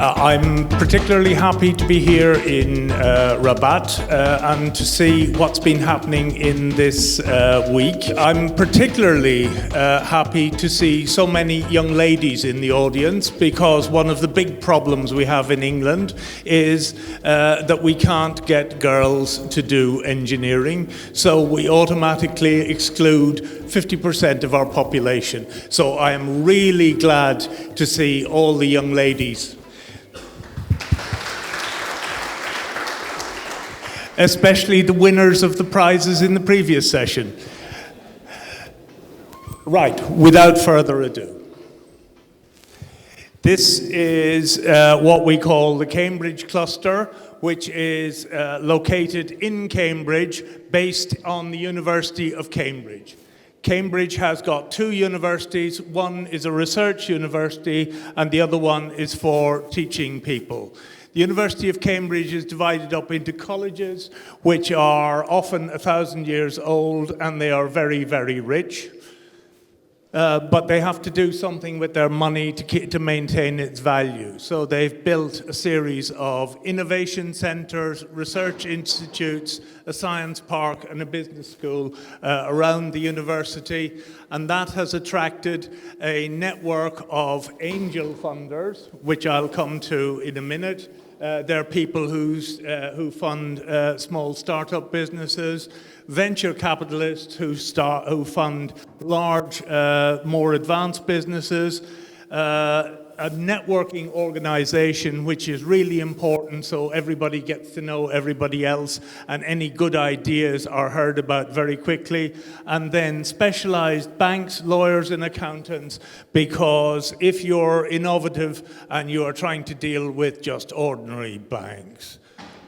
I'm particularly happy to be here in Rabat and to see what's been happening in this week. I'm particularly happy to see so many young ladies in the audience, because one of the big problems we have in England is that we can't get girls to do engineering, so we automatically exclude 50% of our population. So I am really glad to see all the young ladies, especially the winners of the prizes in the previous session. Right, without further ado. This is what we call the Cambridge cluster, which is located in Cambridge, based on the University of Cambridge. Cambridge has got two universities. One is a research university, and the other one is for teaching people. The University of Cambridge is divided up into colleges, which are often 1,000 years old, and they are very, very rich. But they have to do something with their money to maintain its value. So they've built a series of innovation centres, research institutes, a science park and a business school around the university. And that has attracted a network of angel funders, which I'll come to in a minute. They're people who fund small startup businesses, venture capitalists who fund large, more advanced businesses, a networking organization which is really important, so everybody gets to know everybody else and any good ideas are heard about very quickly, and then specialized banks, lawyers and accountants, because if you're innovative and you are trying to deal with just ordinary banks,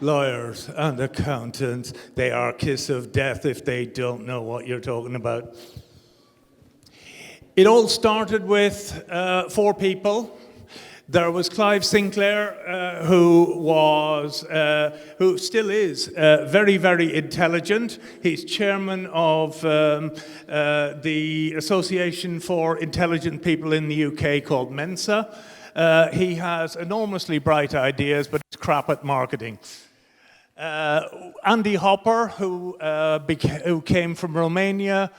lawyers and accountants, they are a kiss of death if they don't know what you're talking about. It all started with 4 people. There was Clive Sinclair, who still is very, very intelligent. He's chairman of the Association for Intelligent People in the UK called Mensa. He has enormously bright ideas, but it's crap at marketing. Andy Hopper, who came from Romania,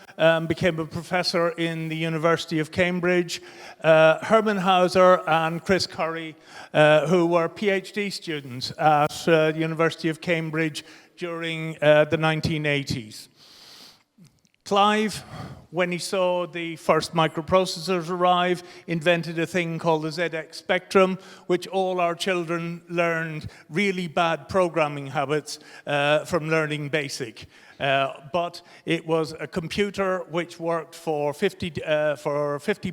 became a professor in the University of Cambridge. Herman Hauser and Chris Curry, who were PhD students at the University of Cambridge during the 1980s. Clive, when he saw the first microprocessors arrive, invented a thing called the ZX Spectrum, which all our children learned really bad programming habits from learning BASIC. But it was a computer which worked for 50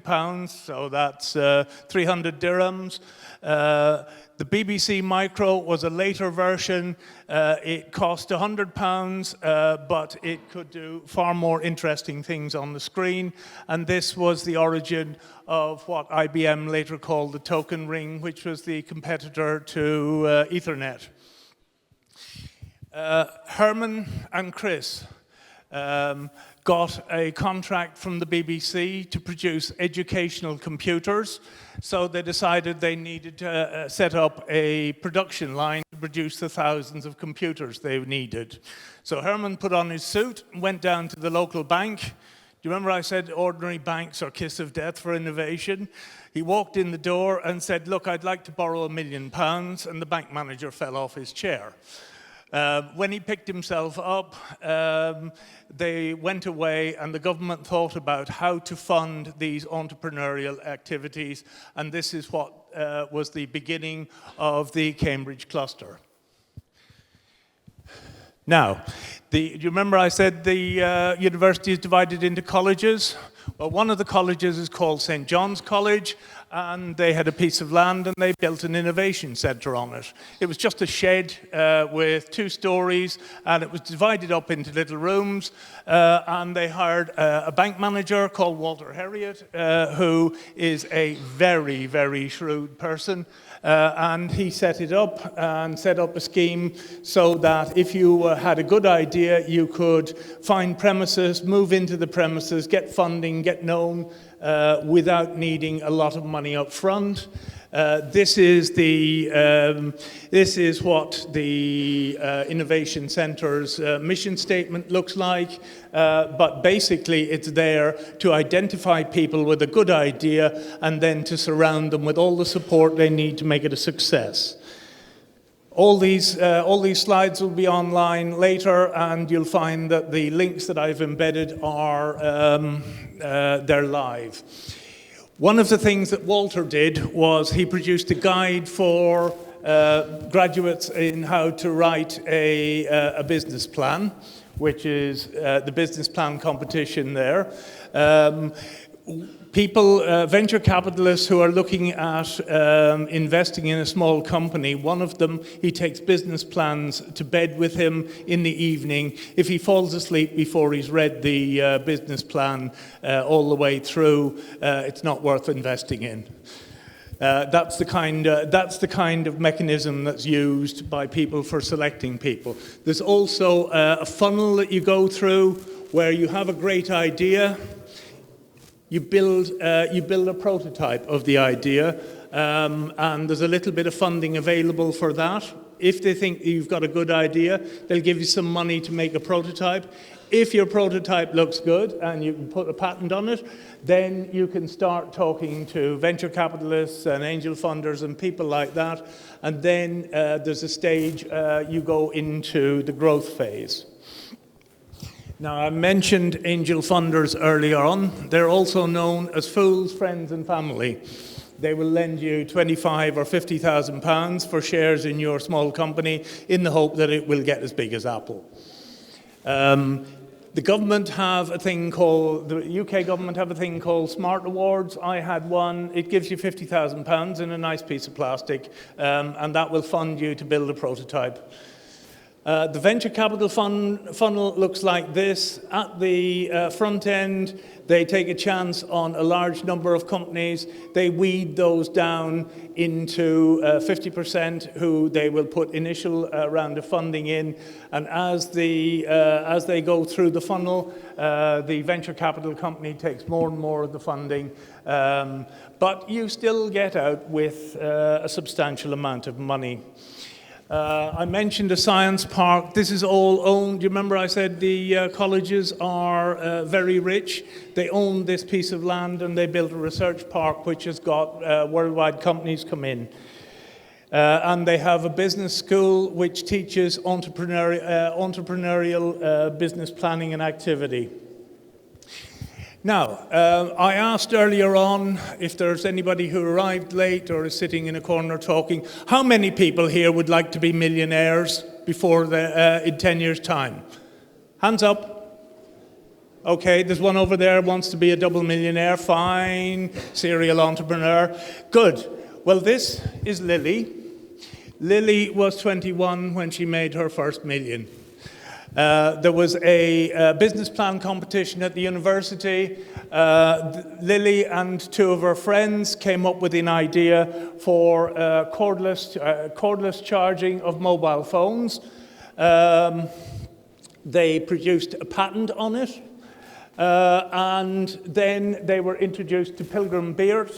pounds, so that's 300 dirhams. The BBC Micro was a later version. It cost £100, but it could do far more interesting things on the screen. And this was the origin of what IBM later called the token ring, which was the competitor to Ethernet. Herman and Chris got a contract from the BBC to produce educational computers, so they decided they needed to set up a production line to produce the thousands of computers they needed. So Herman put on his suit and went down to the local bank. Do you remember I said ordinary banks are kiss of death for innovation? He walked in the door and said, "Look, I'd like to borrow £1 million," and the bank manager fell off his chair. When he picked himself up, they went away and the government thought about how to fund these entrepreneurial activities, and this is what was the beginning of the Cambridge cluster. Now, do you remember I said the university is divided into colleges? Well, one of the colleges is called St. John's College, and they had a piece of land and they built an innovation centre on it. It was just a shed with 2 stories, and it was divided up into little rooms, and they hired a bank manager called Walter Herriot, who is a very, very shrewd person, and he set it up and set up a scheme so that if you had a good idea, you could find premises, move into the premises, get funding, get known, without needing a lot of money up front. This is what the Innovation Centre's mission statement looks like, but basically it's there to identify people with a good idea and then to surround them with all the support they need to make it a success. All these slides will be online later, and you'll find that the links that I've embedded are they're live. One of the things that Vulture did was he produced a guide for graduates in how to write a business plan, which is the business plan competition there. Venture capitalists who are looking at investing in a small company, one of them, he takes business plans to bed with him in the evening. If he falls asleep before he's read the business plan all the way through, it's not worth investing in. That's the kind of mechanism that's used by people for selecting people. There's also a funnel that you go through where you have a great idea. You build a prototype of the idea, and there's a little bit of funding available for that. If they think you've got a good idea, they'll give you some money to make a prototype. If your prototype looks good and you can put a patent on it, then you can start talking to venture capitalists and angel funders and people like that. And then there's a stage you go into the growth phase. Now, I mentioned angel funders earlier on. They're also known as fools, friends, and family. They will lend you 25 or 50,000 pounds for shares in your small company in the hope that it will get as big as Apple. The government have a thing called, the UK government have a thing called Smart Awards. I had one. It gives you 50,000 pounds in a nice piece of plastic, and that will fund you to build a prototype. The venture capital funnel looks like this. At the front end, they take a chance on a large number of companies. They weed those down into 50% who they will put initial round of funding in. And as they go through the funnel, the venture capital company takes more and more of the funding. But you still get out with a substantial amount of money. I mentioned a science park. This is all owned. Do you remember I said the colleges are very rich? They own this piece of land and they built a research park which has got worldwide companies come in. And they have a business school which teaches entrepreneurial business planning and activity. Now, I asked earlier on if there's anybody who arrived late or is sitting in a corner talking, how many people here would like to be millionaires before in 10 years' time? Hands up. Okay, there's one over there who wants to be a double millionaire. Fine, serial entrepreneur. Good. Well, this is Lily. Lily was 21 when she made her first million. There was a business plan competition at the university. Lily and two of her friends came up with an idea for cordless charging of mobile phones. They produced a patent on it, and then they were introduced to Pilgrim Beard,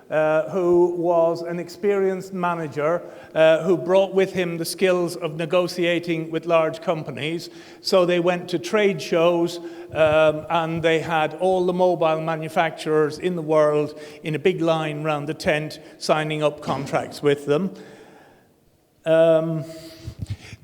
who was an experienced manager who brought with him the skills of negotiating with large companies. So they went to trade shows and they had all the mobile manufacturers in the world in a big line round the tent signing up contracts with them.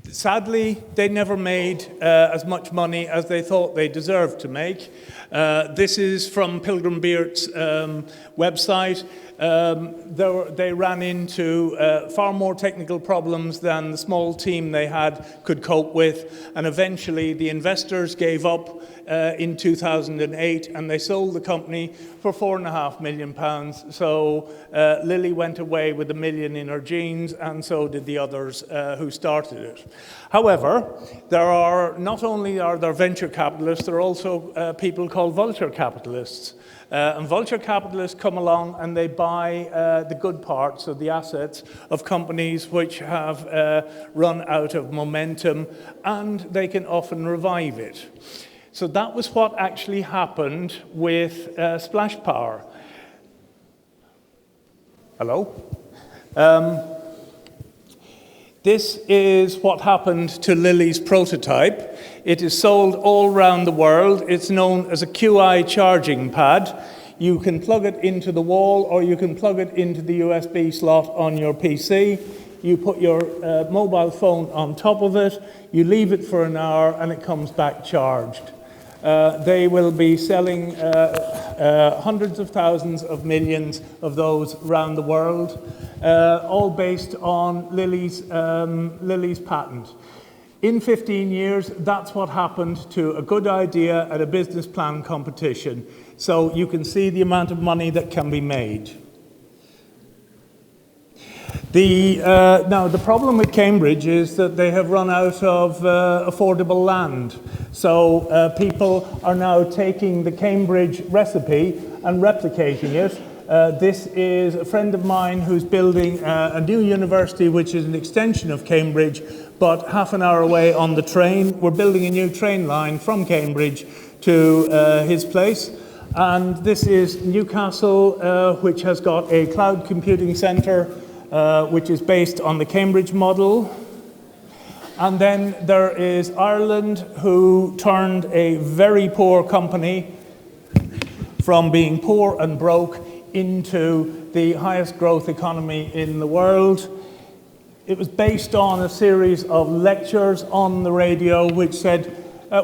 Sadly, they never made as much money as they thought they deserved to make. This is from Pilgrim Beard's website. They ran into far more technical problems than the small team they had could cope with, and eventually the investors gave up in 2008 and they sold the company for £4.5 million. So Lily went away with $1 million in her jeans, and so did the others who started it. However, not only are there venture capitalists, there are also people called vulture capitalists. And vulture capitalists come along and they buy the good parts of the assets of companies which have run out of momentum, and they can often revive it. So that was what actually happened with Splash Power. Hello? This is what happened to Lily's prototype. It is sold all around the world. It's known as a QI charging pad. You can plug it into the wall or you can plug it into the USB slot on your PC. You put your mobile phone on top of it, you leave it for an hour and it comes back charged. They will be selling hundreds of thousands of millions of those around the world, all based on Lily's patent. In 15 years, that's what happened to a good idea at a business plan competition. So you can see the amount of money that can be made. Now, the problem with Cambridge is that they have run out of affordable land. So people are now taking the Cambridge recipe and replicating it. This is a friend of mine who's building a new university, which is an extension of Cambridge, but half an hour away on the train. We're building a new train line from Cambridge to his place. And this is Newcastle, which has got a cloud computing centre, which is based on the Cambridge model. And then there is Ireland, who turned a very poor company from being poor and broke into the highest growth economy in the world. It was based on a series of lectures on the radio which said,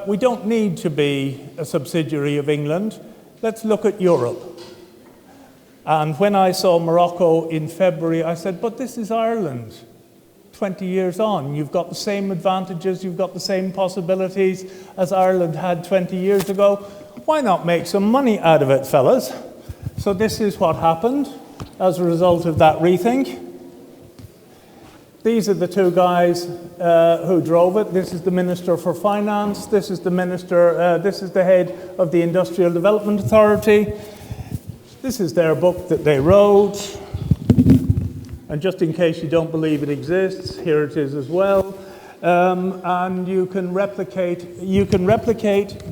we don't need to be a subsidiary of England, let's look at Europe. And when I saw Morocco in February, I said, but this is Ireland. 20 years on, you've got the same advantages, you've got the same possibilities as Ireland had 20 years ago. Why not make some money out of it, fellas? So this is what happened as a result of that rethink. These are the two guys who drove it. This is the Minister for Finance. This is the Minister, this is the head of the Industrial Development Authority. This is their book that they wrote. And just in case you don't believe it exists, here it is as well. And you can replicate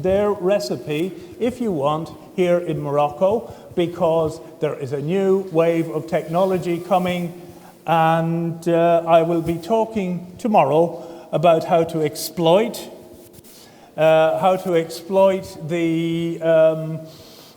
their recipe, if you want, here in Morocco, because there is a new wave of technology coming. And I will be talking tomorrow about how to exploit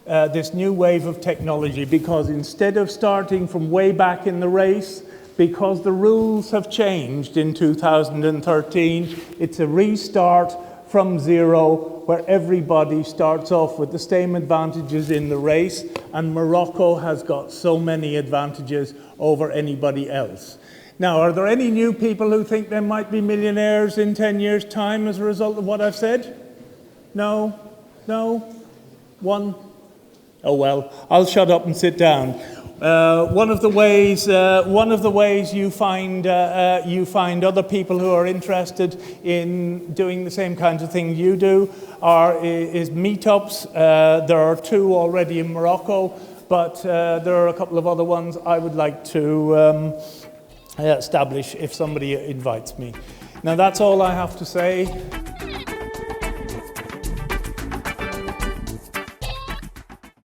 this new wave of technology, because instead of starting from way back in the race, because the rules have changed in 2013, it's a restart from zero where everybody starts off with the same advantages in the race, and Morocco has got so many advantages over anybody else. Now, are there any new people who think they might be millionaires in 10 years' time as a result of what I've said? No? No? One? Oh well, I'll shut up and sit down. One of the ways you find other people who are interested in doing the same kinds of things you do is meetups. There are 2 already in Morocco, but there are a couple of other ones I would like to establish if somebody invites me. Now that's all I have to say.